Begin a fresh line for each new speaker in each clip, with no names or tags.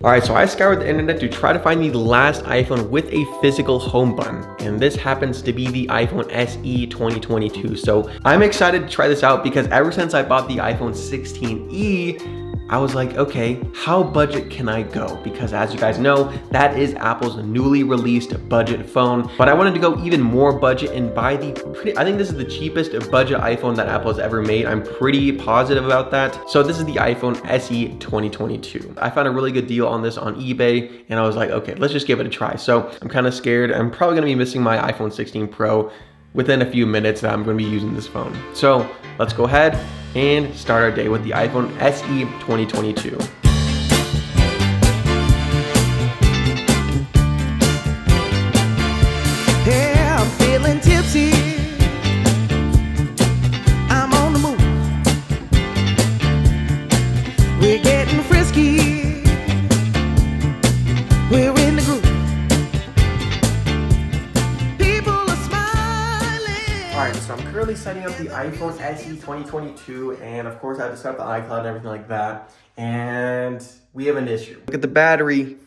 Alright, so I scoured the internet to try to find the last iPhone with a physical home button, and this happens to be the iPhone SE 2022. So I'm excited to try this out because ever since I bought the iPhone 16e, I was like, okay, how budget can I go? Because as you guys know, that is Apple's newly released budget phone. But I wanted to go even more budget and buy I think this is the cheapest budget iPhone that Apple has ever made. I'm pretty positive about that. So this is the iPhone SE 2022. I found a really good deal on this on eBay and I was like, okay, let's just give it a try. So I'm kind of scared. I'm probably gonna be missing my iPhone 16 Pro within a few minutes that I'm gonna be using this phone. So let's go ahead and start our day with the iPhone SE 2022.
Yeah, I'm feeling tipsy. I'm on the move. We're getting frisky. We're in the groove.
Alright, so I'm currently setting up the iPhone SE 2022, and of course I have to set up the iCloud and everything like that, and we have an issue. Look at the battery,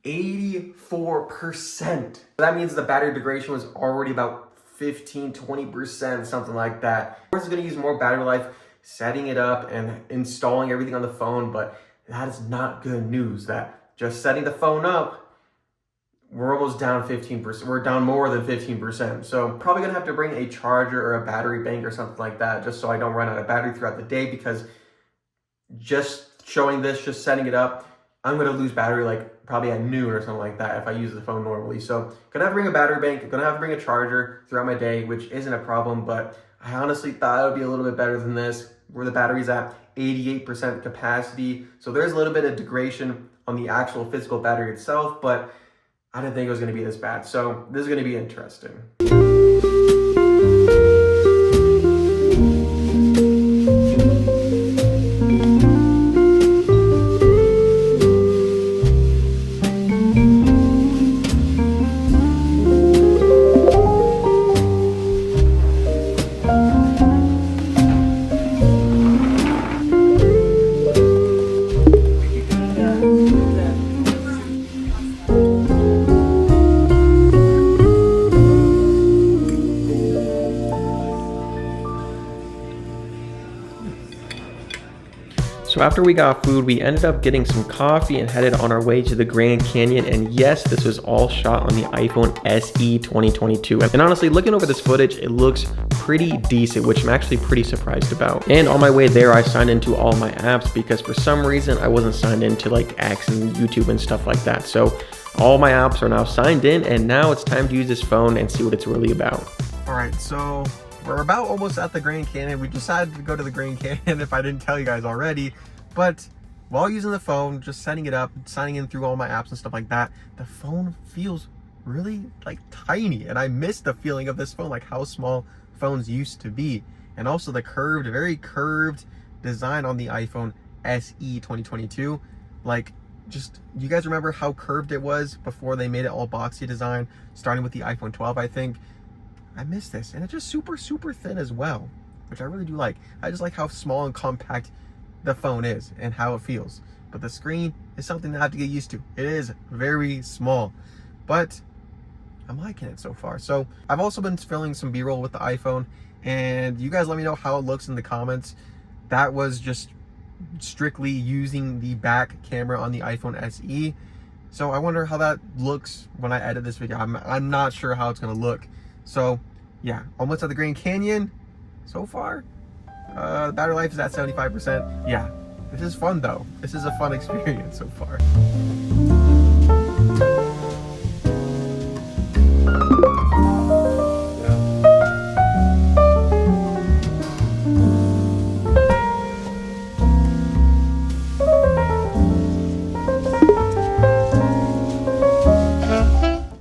84%. That means the battery degradation was already about 15-20%, something like that. Of course, it's going to use more battery life setting it up and installing everything on the phone, but that is not good news. That just setting the phone up, we're almost down 15%. We're down more than 15%. So I'm probably gonna have to bring a charger or a battery bank or something like that, just so I don't run out of battery throughout the day, because just showing this, just setting it up, I'm gonna lose battery like probably at noon or something like that if I use the phone normally. So gonna have to bring a battery bank, gonna have to bring a charger throughout my day, which isn't a problem, but I honestly thought it would be a little bit better than this, where the battery's at 88% capacity. So there's a little bit of degradation on the actual physical battery itself, but I didn't think it was going to be this bad. So this is going to be interesting. So after we got food, we ended up getting some coffee and headed on our way to the Grand Canyon. And yes, this was all shot on the iPhone SE 2022. And honestly, looking over this footage, it looks pretty decent, which I'm actually pretty surprised about. And on my way there, I signed into all my apps because for some reason I wasn't signed into like X and YouTube and stuff like that. So all my apps are now signed in, and now it's time to use this phone and see what it's really about. All right, so we're about almost at the Grand Canyon. We decided to go to the Grand Canyon if I didn't tell you guys already. But while using the phone, just setting it up, signing in through all my apps and stuff like that, the phone feels really like tiny. And I miss the feeling of this phone, like how small phones used to be. And also the very curved design on the iPhone SE 2022. Like, just, you guys remember how curved it was before they made it all boxy design, starting with the iPhone 12, I think? I miss this. And it's just super thin as well, which I really do like. I just like how small and compact the phone is and how it feels. But the screen is something that I have to get used to. It is very small, but I'm liking it so far. So I've also been filming some B-roll with the iPhone, and you guys let me know how it looks in the comments. That was just strictly using the back camera on the iPhone SE. So I wonder how that looks when I edit this video. I'm not sure how it's gonna look. So yeah, almost at the Grand Canyon so far. The battery life is at 75%. Yeah, this is fun though. This is a fun experience so far.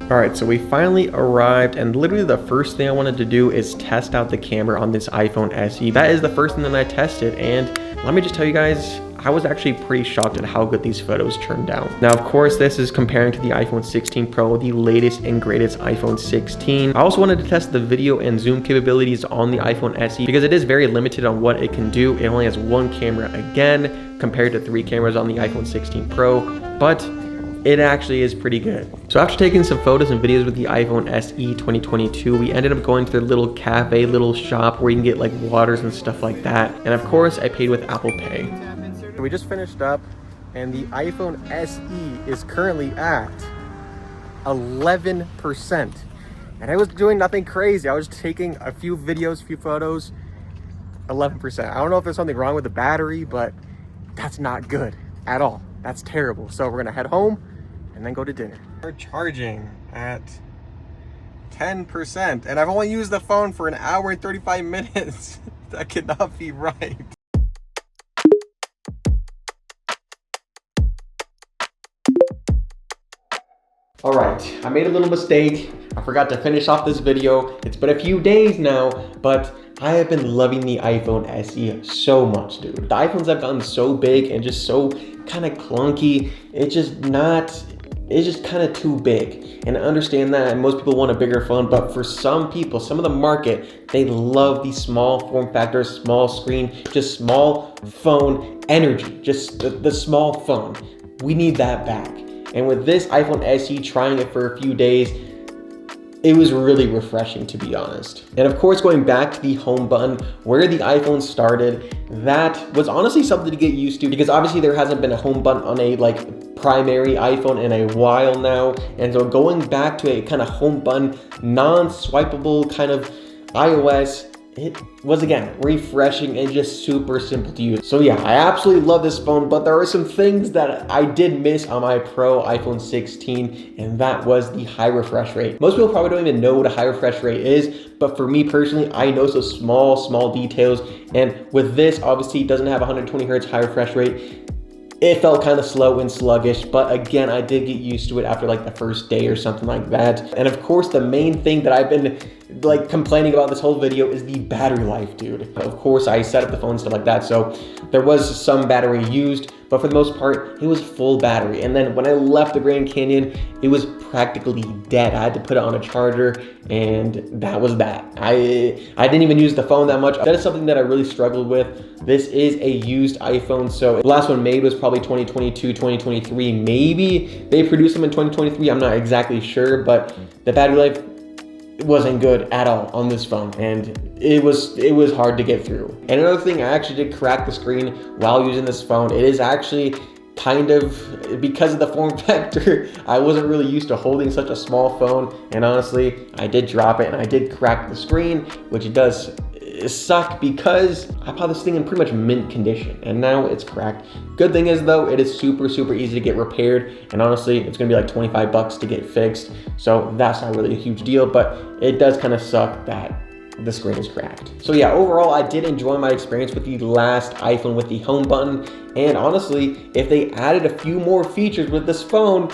Alright, so we finally arrived, and literally the first thing I wanted to do is test out the camera on this iPhone SE. That is the first thing that I tested, and let me just tell you guys, I was actually pretty shocked at how good these photos turned out. Now, of course, this is comparing to the iPhone 16 Pro, the latest and greatest iPhone 16. I also wanted to test the video and zoom capabilities on the iPhone SE because it is very limited on what it can do. It only has one camera again, compared to 3 cameras on the iPhone 16 Pro. but it actually is pretty good. So after taking some photos and videos with the iPhone SE 2022, we ended up going to the little cafe, little shop where you can get like waters and stuff like that. And of course, I paid with Apple Pay. We just finished up, and the iPhone SE is currently at 11%. And I was doing nothing crazy. I was taking a few videos, few photos, 11%. I don't know if there's something wrong with the battery, but that's not good at all. That's terrible. So we're gonna head home and then go to dinner. We're charging at 10%, and I've only used the phone for an hour and 35 minutes. That cannot be right. All right, I made a little mistake. I forgot to finish off this video. It's been a few days now, but I have been loving the iPhone SE so much, dude. The iPhones have gotten so big and just so kind of clunky. It's just kind of too big. And I understand that, and most people want a bigger phone, but for some people, some of the market, they love the small form factor, small screen, just small phone energy, just the small phone. We need that back. And with this iPhone SE, trying it for a few days, it was really refreshing, to be honest. And of course, going back to the home button, where the iPhone started, that was honestly something to get used to, because obviously there hasn't been a home button on a like primary iPhone in a while now. And so going back to a kind of home button, non-swipeable kind of iOS, it was again refreshing and just super simple to use. So yeah, I absolutely love this phone, but there are some things that I did miss on my Pro iPhone 16, and that was the high refresh rate. Most people probably don't even know what a high refresh rate is, but for me personally, I know those small details. And with this, obviously it doesn't have 120 hertz high refresh rate. It felt kind of slow and sluggish, but again, I did get used to it after like the first day or something like that. And of course, the main thing that I've been like complaining about this whole video is the battery life, dude. Of course, I set up the phone and stuff like that, so there was some battery used, but for the most part, it was full battery. And then when I left the Grand Canyon, it was practically dead. I had to put it on a charger, and that was that. I didn't even use the phone that much. That is something that I really struggled with. This is a used iPhone, so the last one made was probably 2022, 2023. Maybe they produced them in 2023. I'm not exactly sure, but the battery life wasn't good at all on this phone, and it was hard to get through. And another thing, I actually did crack the screen while using this phone. It is actually kind of because of the form factor. I wasn't really used to holding such a small phone, and honestly, I did drop it and I did crack the screen, which does suck because I bought this thing in pretty much mint condition and now it's cracked. Good thing is though, it is super easy to get repaired, and honestly, it's gonna be like 25 bucks to get fixed. So that's not really a huge deal, but it does kind of suck that the screen is cracked. So yeah, overall, I did enjoy my experience with the last iPhone with the home button. And honestly, if they added a few more features with this phone,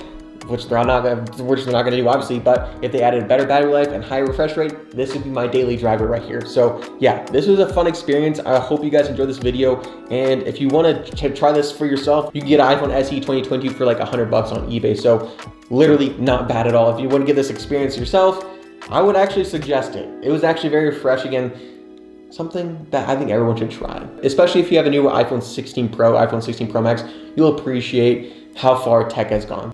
which they're not gonna do obviously, but if they added better battery life and higher refresh rate, this would be my daily driver right here. So yeah, this was a fun experience. I hope you guys enjoyed this video, and if you want to try this for yourself, you can get an iPhone SE 2020 for like 100 bucks on eBay. So literally not bad at all. If you want to get this experience yourself, I would actually suggest it. It was actually very refreshing and something that I think everyone should try. Especially if you have a new iPhone 16 Pro, iPhone 16 Pro Max, you'll appreciate how far tech has gone.